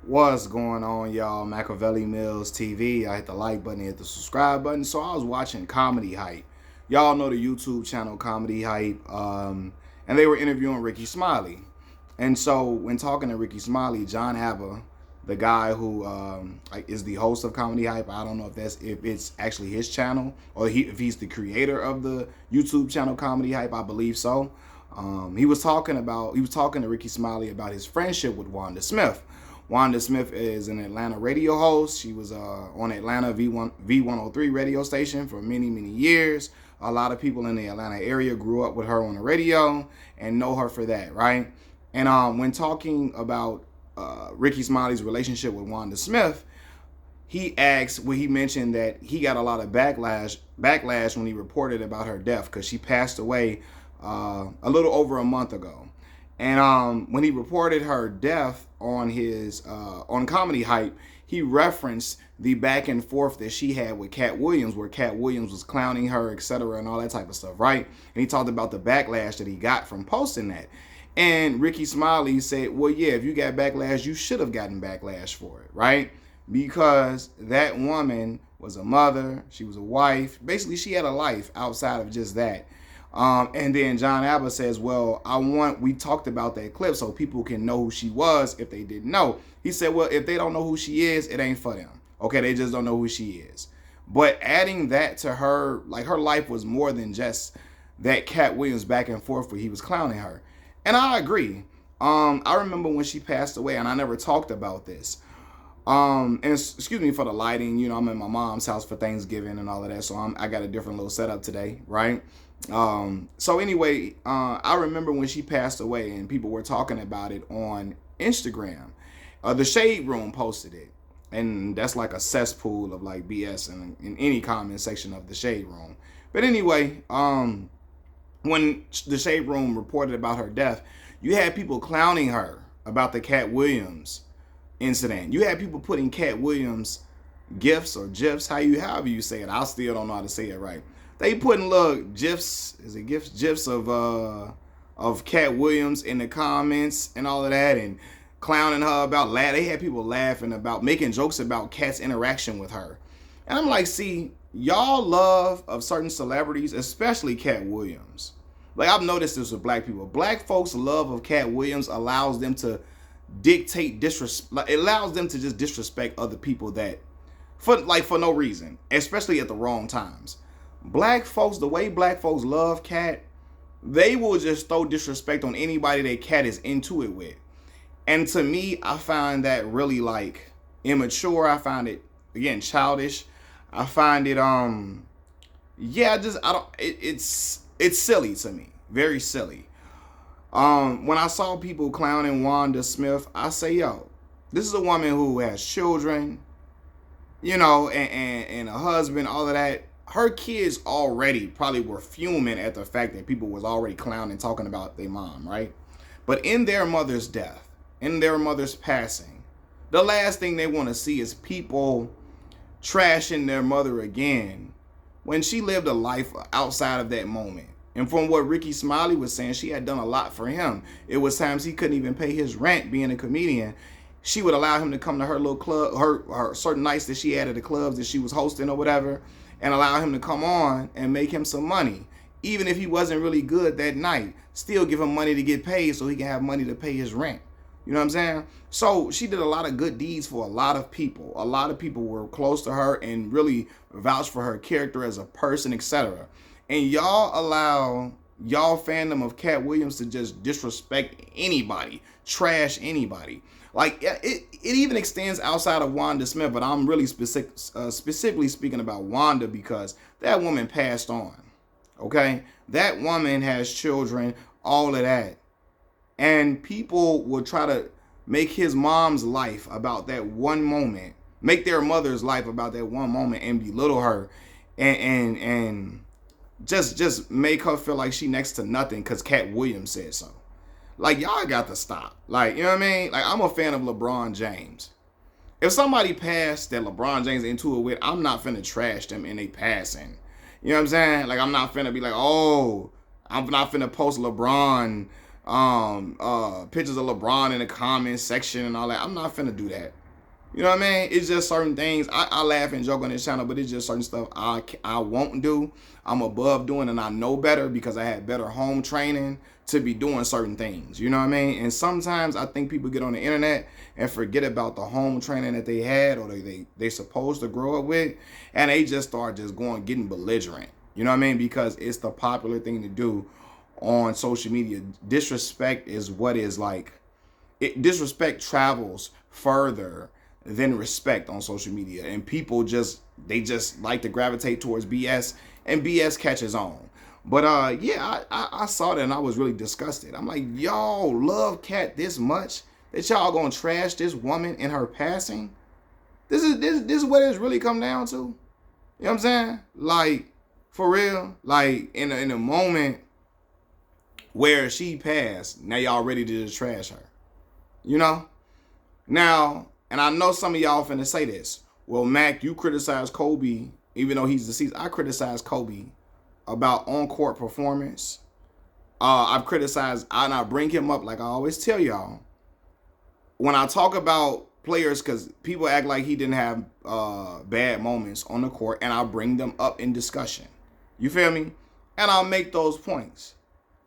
What's going on, y'all? Machiavelli Mills TV. I hit the like button, hit the subscribe button. So I was watching Comedy Hype. Y'all know the YouTube channel Comedy Hype. And they were interviewing Ricky Smiley. And so when talking to Ricky Smiley, John Abba, the guy who is the host of Comedy Hype, I don't know if it's actually his channel or if he's the creator of the YouTube channel Comedy Hype. I believe so. He was talking to Ricky Smiley about his friendship with Wanda Smith. Wanda Smith is an Atlanta radio host. She was on Atlanta V103 radio station for many, many years. A lot of people in the Atlanta area grew up with her on the radio and know her for that, right? And when talking about Ricky Smiley's relationship with Wanda Smith, he mentioned that he got a lot of backlash when he reported about her death because she passed away a little over a month ago. And when he reported her death on his on Comedy Hype, he referenced the back and forth that she had with Katt Williams, where Katt Williams was clowning her, etc., and all that type of stuff, right? And he talked about the backlash that he got from posting that. And Ricky Smiley said, well, yeah, if you got backlash, you should have gotten backlash for it, right? Because that woman was a mother, she was a wife. Basically, she had a life outside of just that. And then John Abba says, well, we talked about that clip so people can know who she was if they didn't know. He said, well, if they don't know who she is, it ain't for them. Okay, they just don't know who she is. But adding that to her, like her life was more than just that Katt Williams back and forth where he was clowning her. And I agree. I remember when she passed away, and I never talked about this. And excuse me for the lighting, I'm in my mom's house for Thanksgiving and all of that, so I got a different little setup today, right? So anyway, I remember when she passed away and people were talking about it on Instagram. The Shade Room posted it, and that's like a cesspool of like BS in any comment section of the Shade Room. But anyway, when the Shade Room reported about her death, you had people clowning her about the Katt Williams incident. You had people putting Katt Williams gifs or gifs, however you say it. I still don't know how to say it right. They putting little gifs of Katt Williams in the comments and all of that, and clowning her about They had people laughing about, making jokes about Katt's interaction with her. And I'm like, see, y'all love of certain celebrities, especially Katt Williams. Like, I've noticed this with black people. Black folks' love of Katt Williams allows them to dictate disrespect. It allows them to just disrespect other people for no reason, especially at the wrong times. Black folks, the way black folks love Katt, they will just throw disrespect on anybody that Katt is into it with. And to me, I find that really like immature. I find it, again, childish. I find it it's silly to me. Very silly. When I saw people clowning Wanda Smith, I say, yo, this is a woman who has children, and a husband, all of that. Her kids already probably were fuming at the fact that people was already clowning, talking about their mom, right? But in their mother's death, in their mother's passing, the last thing they want to see is people trashing their mother again when she lived a life outside of that moment. And from what Ricky Smiley was saying, she had done a lot for him. It was times he couldn't even pay his rent being a comedian. She would allow him to come to her little club, her certain nights that she had at the clubs that she was hosting or whatever, and allow him to come on and make him some money. Even if he wasn't really good that night, still give him money to get paid so he can have money to pay his rent. You know what I'm saying? So she did a lot of good deeds for a lot of people. A lot of people were close to her and really vouched for her character as a person, etc. And y'all allow y'all fandom of Katt Williams to just disrespect anybody, trash anybody. Like, it even extends outside of Wanda Smith, but I'm really specifically speaking about Wanda because that woman passed on, okay? That woman has children, all of that. And people will try to make his mom's life about that one moment, make their mother's life about that one moment and belittle her and just make her feel like she next to nothing because Katt Williams said so. Like, y'all got to stop. Like, you know what I mean? Like, I'm a fan of LeBron James. If somebody passed that LeBron James into it with, I'm not finna trash them in they passing. You know what I'm saying? Like, I'm not finna be like, oh, I'm not finna post LeBron pictures of LeBron in the comments section and all that. I'm not finna do that. You know what I mean? It's just certain things. I laugh and joke on this channel, but it's just certain stuff I won't do. I'm above doing, and I know better because I had better home training to be doing certain things. You know what I mean? And sometimes I think people get on the internet and forget about the home training that they had or they supposed to grow up with, and they just start just getting belligerent. You know what I mean? Because it's the popular thing to do on social media. Disrespect is what is like. Disrespect travels further than respect on social media, and people just like to gravitate towards BS, and BS catches on. But yeah, I saw that and I was really disgusted. I'm like, y'all love Katt this much that y'all gonna trash this woman in her passing? This is what it's really come down to. You know what I'm saying? Like, for real. Like, in a moment where she passed, now y'all ready to just trash her. You know? Now, and I know some of y'all finna say this. Well, Mac, you criticize Kobe, even though he's deceased. I criticize Kobe about on-court performance. I've criticized, and I bring him up like I always tell y'all. When I talk about players, because people act like he didn't have bad moments on the court, and I bring them up in discussion. You feel me? And I'll make those points.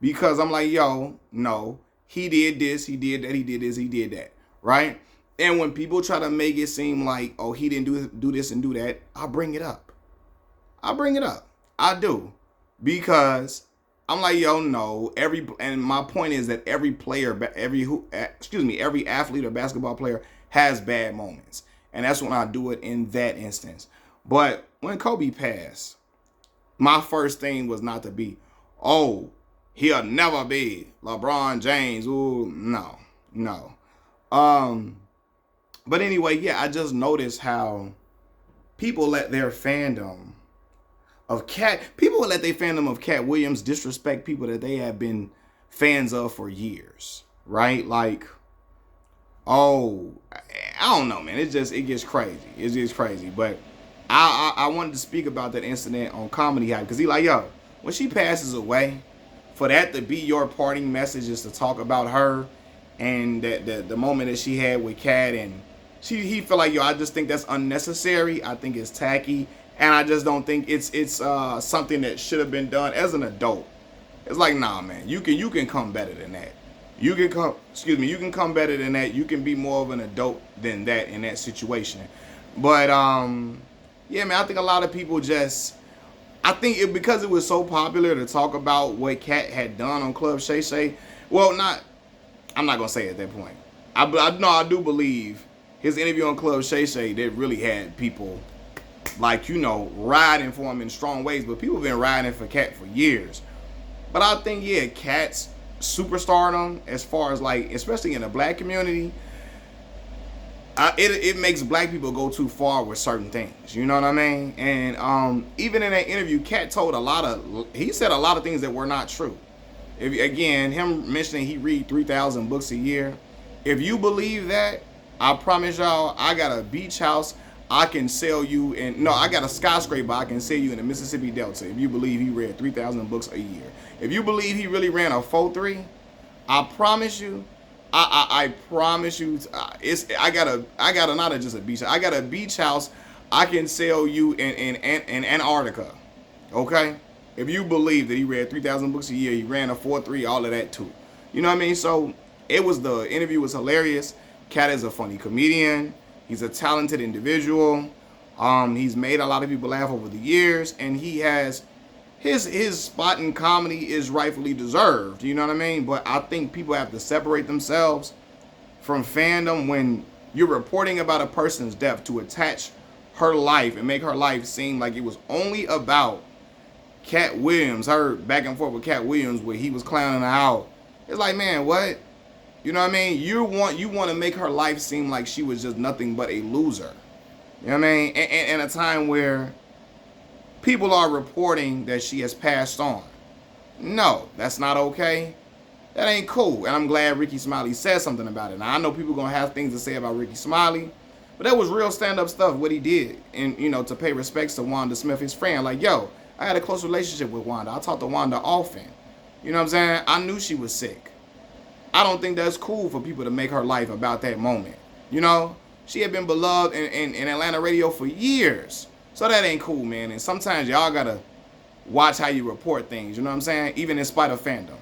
Because I'm like, yo, no, he did this, he did that, he did this, he did that, right? And when people try to make it seem like, oh, he didn't do this and do that, I bring it up. I bring it up. I do. Because I'm like, yo, no. And my point is that every athlete or basketball player has bad moments. And that's when I do it in that instance. But when Kobe passed, my first thing was not to be, oh, he'll never be LeBron James. Ooh, no. But anyway, yeah, I just noticed how people let their fandom of Katt Williams disrespect people that they have been fans of for years, right? Like, oh, I don't know, man. It gets crazy. It gets crazy. But I wanted to speak about that incident on Comedy Hype because he like, yo, when she passes away, for that to be your parting message is to talk about her and the moment that she had with Katt, and he felt like, yo, I just think that's unnecessary. I think it's tacky, and I just don't think it's something that should have been done as an adult. It's like, nah, man, you can come better than that. You can come better than that. You can be more of an adult than that in that situation. But yeah, man, I think a lot of people just, because it was so popular to talk about what Katt had done on Club Shay Shay. Well, I'm not gonna say at that point. I do believe his interview on Club Shay Shay that really had people, like, you know, riding for him in strong ways. But people have been riding for Katt for years. But I think, yeah, Katt's superstardom, as far as, like, especially in the black community, it makes black people go too far with certain things. You know what I mean? And even in that interview, Katt he said a lot of things that were not true. Again, him mentioning he read 3,000 books a year. If you believe that, I promise y'all, I got a beach house I can sell you, I got a skyscraper I can sell you in the Mississippi Delta if you believe he read 3,000 books a year. If you believe he really ran a 4.3, I promise you, I promise you, I got not just a beach house. I got a beach house I can sell you in Antarctica. Okay? If you believe that he read 3,000 books a year, he ran a 4.3, all of that too. You know what I mean? So the interview was hilarious. Katt is a funny comedian. He's a talented individual. He's made a lot of people laugh over the years, and he has his spot in comedy is rightfully deserved. You know what I mean? But I think people have to separate themselves from fandom when you're reporting about a person's death to attach her life and make her life seem like it was only about Katt Williams, her back and forth with Katt Williams where he was clowning her out. It's like, man, what? You know what I mean? You want to make her life seem like she was just nothing but a loser. You know what I mean? And a time where people are reporting that she has passed on. No, that's not okay. That ain't cool. And I'm glad Ricky Smiley said something about it. Now, I know people going to have things to say about Ricky Smiley, but that was real stand-up stuff, what he did. And, you know, to pay respects to Wanda Smith, his friend. Like, yo, I had a close relationship with Wanda. I talked to Wanda often. You know what I'm saying? I knew she was sick. I don't think that's cool for people to make her life about that moment. You know, she had been beloved in Atlanta radio for years. So that ain't cool, man. And sometimes y'all gotta watch how you report things. You know what I'm saying? Even in spite of fandom.